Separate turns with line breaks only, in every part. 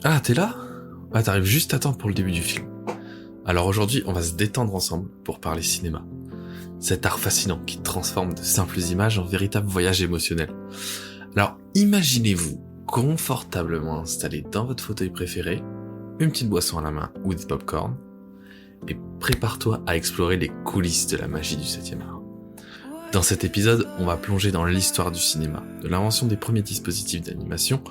Ah, t'es là? Ah, t'arrives juste à temps pour le début du film. Alors aujourd'hui, on va se détendre ensemble pour parler cinéma. Cet art fascinant qui transforme de simples images en véritables voyages émotionnels. Alors imaginez-vous confortablement installé dans votre fauteuil préféré, une petite boisson à la main ou des pop-corn, et prépare-toi à explorer les coulisses de la magie du 7e art. Dans cet épisode, on va plonger dans l'histoire du cinéma, de l'invention des premiers dispositifs d'animation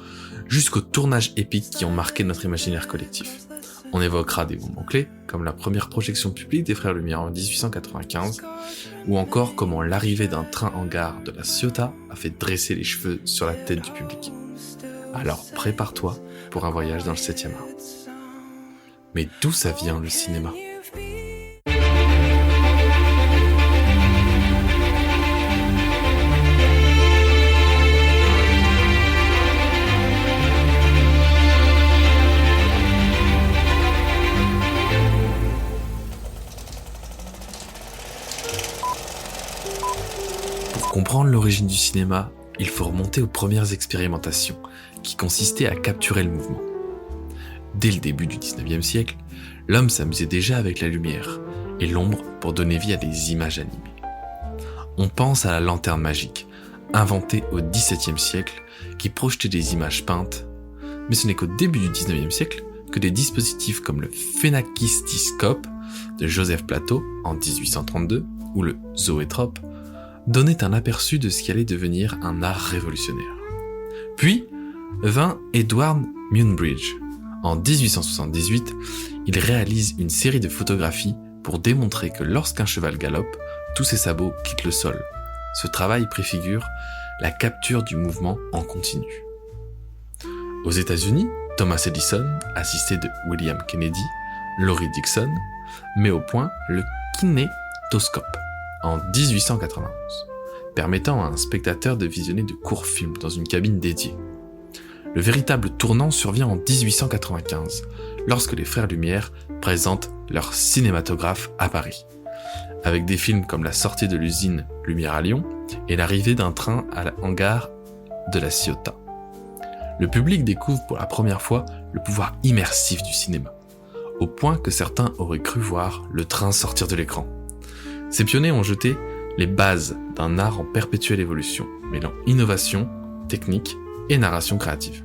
jusqu'aux tournages épiques qui ont marqué notre imaginaire collectif. On évoquera des moments clés, comme la première projection publique des Frères Lumière en 1895, ou encore comment l'arrivée d'un train en gare de la Ciotat a fait dresser les cheveux sur la tête du public. Alors prépare-toi pour un voyage dans le 7e art. Mais d'où ça vient le cinéma ? Pour comprendre l'origine du cinéma, il faut remonter aux premières expérimentations, qui consistaient à capturer le mouvement. Dès le début du 19e siècle, l'homme s'amusait déjà avec la lumière et l'ombre pour donner vie à des images animées. On pense à la lanterne magique, inventée au XVIIe siècle, qui projetait des images peintes, mais ce n'est qu'au début du 19e siècle que des dispositifs comme le phénakistyscope de Joseph Plateau en 1832 ou le zoétrope donnait un aperçu de ce qui allait devenir un art révolutionnaire. Puis vint Edward Muybridge. En 1878, il réalise une série de photographies pour démontrer que lorsqu'un cheval galope, tous ses sabots quittent le sol. Ce travail préfigure la capture du mouvement en continu. Aux États-Unis, Thomas Edison, assisté de William Kennedy, Laurie Dixon, met au point le kinétoscope en 1891, permettant à un spectateur de visionner de courts films dans une cabine dédiée. Le véritable tournant survient en 1895, lorsque les Frères Lumière présentent leur cinématographe à Paris, avec des films comme la sortie de l'usine Lumière à Lyon et l'arrivée d'un train en gare de la Ciotat. Le public découvre pour la première fois le pouvoir immersif du cinéma, au point que certains auraient cru voir le train sortir de l'écran. Ces pionniers ont jeté les bases d'un art en perpétuelle évolution, mêlant innovation, technique et narration créative.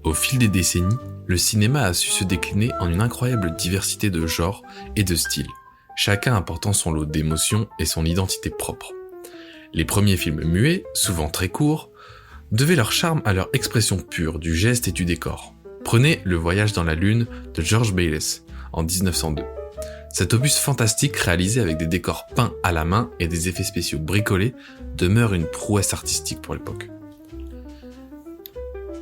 Au fil des décennies, le cinéma a su se décliner en une incroyable diversité de genres et de styles, chacun apportant son lot d'émotions et son identité propre. Les premiers films muets, souvent très courts, devaient leur charme à leur expression pure du geste et du décor. Prenez Le Voyage dans la Lune de George Méliès en 1902. Cet opus fantastique réalisé avec des décors peints à la main et des effets spéciaux bricolés demeure une prouesse artistique pour l'époque.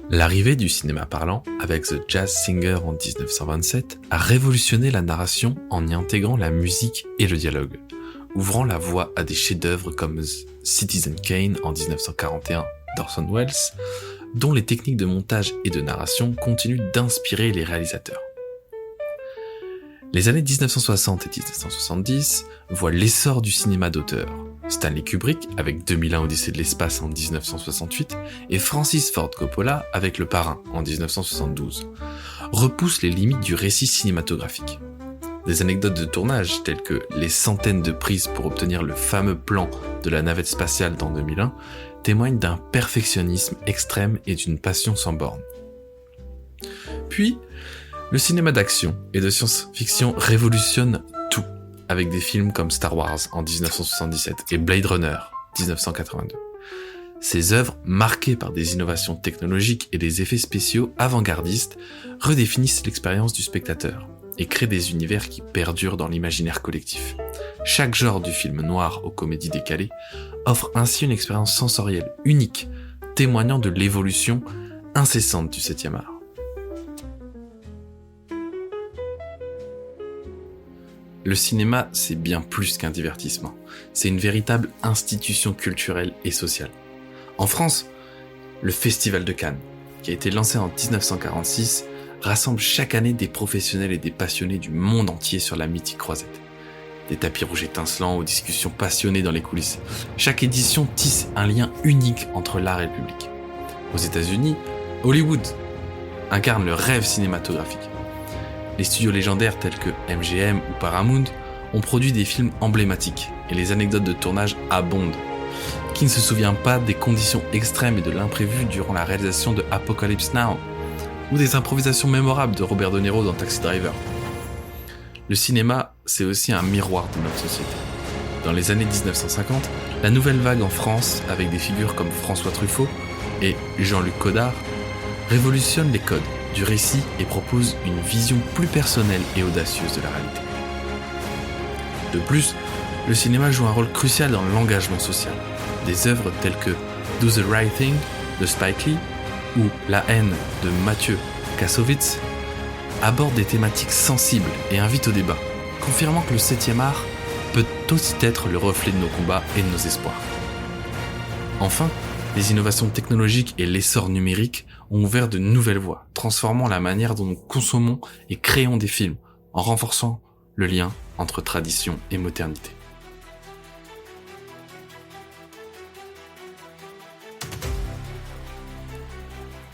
L'arrivée du cinéma parlant avec The Jazz Singer en 1927 a révolutionné la narration en y intégrant la musique et le dialogue, ouvrant la voie à des chefs-d'œuvre comme Citizen Kane en 1941 d'Orson Welles, dont les techniques de montage et de narration continuent d'inspirer les réalisateurs. Les années 1960 et 1970 voient l'essor du cinéma d'auteur. Stanley Kubrick avec 2001 Odyssée de l'espace en 1968 et Francis Ford Coppola avec Le Parrain en 1972 repoussent les limites du récit cinématographique. Des anecdotes de tournage telles que les centaines de prises pour obtenir le fameux plan de la navette spatiale dans 2001 témoignent d'un perfectionnisme extrême et d'une passion sans borne. Puis, le cinéma d'action et de science-fiction révolutionne tout, avec des films comme Star Wars en 1977 et Blade Runner 1982. Ces œuvres, marquées par des innovations technologiques et des effets spéciaux avant-gardistes, redéfinissent l'expérience du spectateur et créent des univers qui perdurent dans l'imaginaire collectif. Chaque genre du film noir aux comédies décalées offre ainsi une expérience sensorielle unique, témoignant de l'évolution incessante du 7e art. Le cinéma, c'est bien plus qu'un divertissement. C'est une véritable institution culturelle et sociale. En France, le Festival de Cannes, qui a été lancé en 1946, rassemble chaque année des professionnels et des passionnés du monde entier sur la mythique croisette. Des tapis rouges étincelants aux discussions passionnées dans les coulisses. Chaque édition tisse un lien unique entre l'art et le public. Aux États-Unis, Hollywood incarne le rêve cinématographique. Les studios légendaires tels que MGM ou Paramount ont produit des films emblématiques et les anecdotes de tournage abondent. Qui ne se souvient pas des conditions extrêmes et de l'imprévu durant la réalisation de Apocalypse Now ou des improvisations mémorables de Robert De Niro dans Taxi Driver. Le cinéma, c'est aussi un miroir de notre société. Dans les années 1950, la nouvelle vague en France, avec des figures comme François Truffaut et Jean-Luc Godard, révolutionne les codes du récit et propose une vision plus personnelle et audacieuse de la réalité. De plus, le cinéma joue un rôle crucial dans l'engagement social. Des œuvres telles que Do the Right Thing de Spike Lee ou La haine de Mathieu Kassovitz abordent des thématiques sensibles et invitent au débat, confirmant que le 7e art peut aussi être le reflet de nos combats et de nos espoirs. Enfin, les innovations technologiques et l'essor numérique ont ouvert de nouvelles voies, transformant la manière dont nous consommons et créons des films, en renforçant le lien entre tradition et modernité.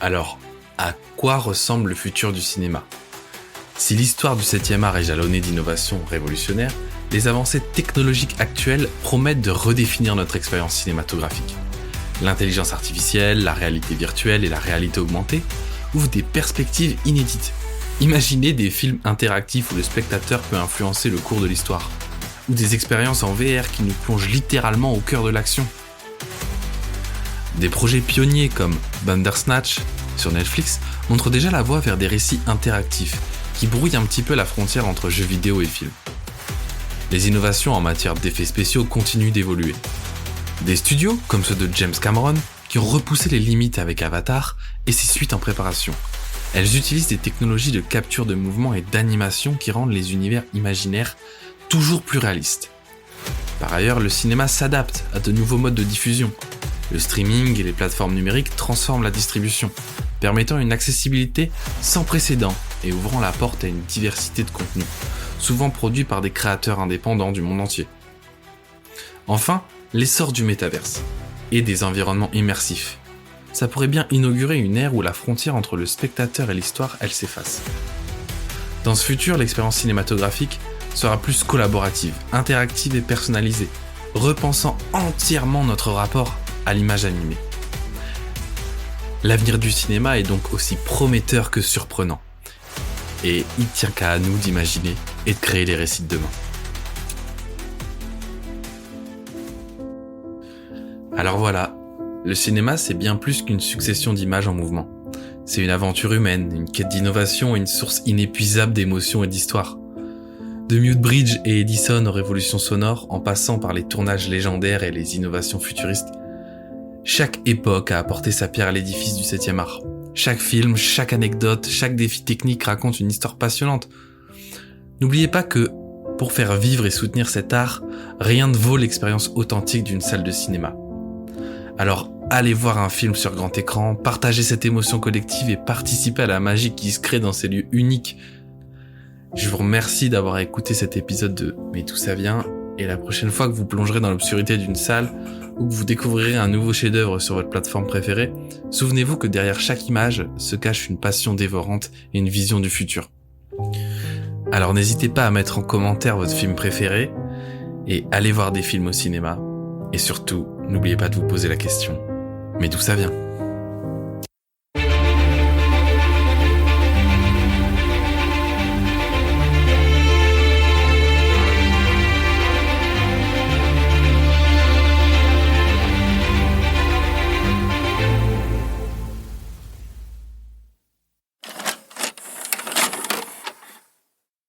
Alors, à quoi ressemble le futur du cinéma ? Si l'histoire du 7e art est jalonnée d'innovations révolutionnaires, les avancées technologiques actuelles promettent de redéfinir notre expérience cinématographique. L'intelligence artificielle, la réalité virtuelle et la réalité augmentée ouvrent des perspectives inédites. Imaginez des films interactifs où le spectateur peut influencer le cours de l'histoire, ou des expériences en VR qui nous plongent littéralement au cœur de l'action. Des projets pionniers comme Bandersnatch sur Netflix montrent déjà la voie vers des récits interactifs qui brouillent un petit peu la frontière entre jeux vidéo et films. Les innovations en matière d'effets spéciaux continuent d'évoluer. Des studios, comme ceux de James Cameron, qui ont repoussé les limites avec Avatar et ses suites en préparation. Elles utilisent des technologies de capture de mouvement et d'animation qui rendent les univers imaginaires toujours plus réalistes. Par ailleurs, le cinéma s'adapte à de nouveaux modes de diffusion. Le streaming et les plateformes numériques transforment la distribution, permettant une accessibilité sans précédent et ouvrant la porte à une diversité de contenus, souvent produits par des créateurs indépendants du monde entier. Enfin, l'essor du métaverse et des environnements immersifs. Ça pourrait bien inaugurer une ère où la frontière entre le spectateur et l'histoire, elle s'efface. Dans ce futur, l'expérience cinématographique sera plus collaborative, interactive et personnalisée, repensant entièrement notre rapport à l'image animée. L'avenir du cinéma est donc aussi prometteur que surprenant. Et il tient qu'à nous d'imaginer et de créer les récits de demain. Alors voilà, le cinéma c'est bien plus qu'une succession d'images en mouvement. C'est une aventure humaine, une quête d'innovation et une source inépuisable d'émotions et d'histoires. De Mute Bridge et Edison aux révolutions sonores, en passant par les tournages légendaires et les innovations futuristes, chaque époque a apporté sa pierre à l'édifice du 7e art. Chaque film, chaque anecdote, chaque défi technique raconte une histoire passionnante. N'oubliez pas que, pour faire vivre et soutenir cet art, rien ne vaut l'expérience authentique d'une salle de cinéma. Alors, allez voir un film sur grand écran, partagez cette émotion collective et participez à la magie qui se crée dans ces lieux uniques. Je vous remercie d'avoir écouté cet épisode de Mais d'où ça vient, et la prochaine fois que vous plongerez dans l'obscurité d'une salle ou que vous découvrirez un nouveau chef-d'œuvre sur votre plateforme préférée, souvenez-vous que derrière chaque image se cache une passion dévorante et une vision du futur. Alors n'hésitez pas à mettre en commentaire votre film préféré et allez voir des films au cinéma. Et surtout, n'oubliez pas de vous poser la question, mais d'où ça vient ?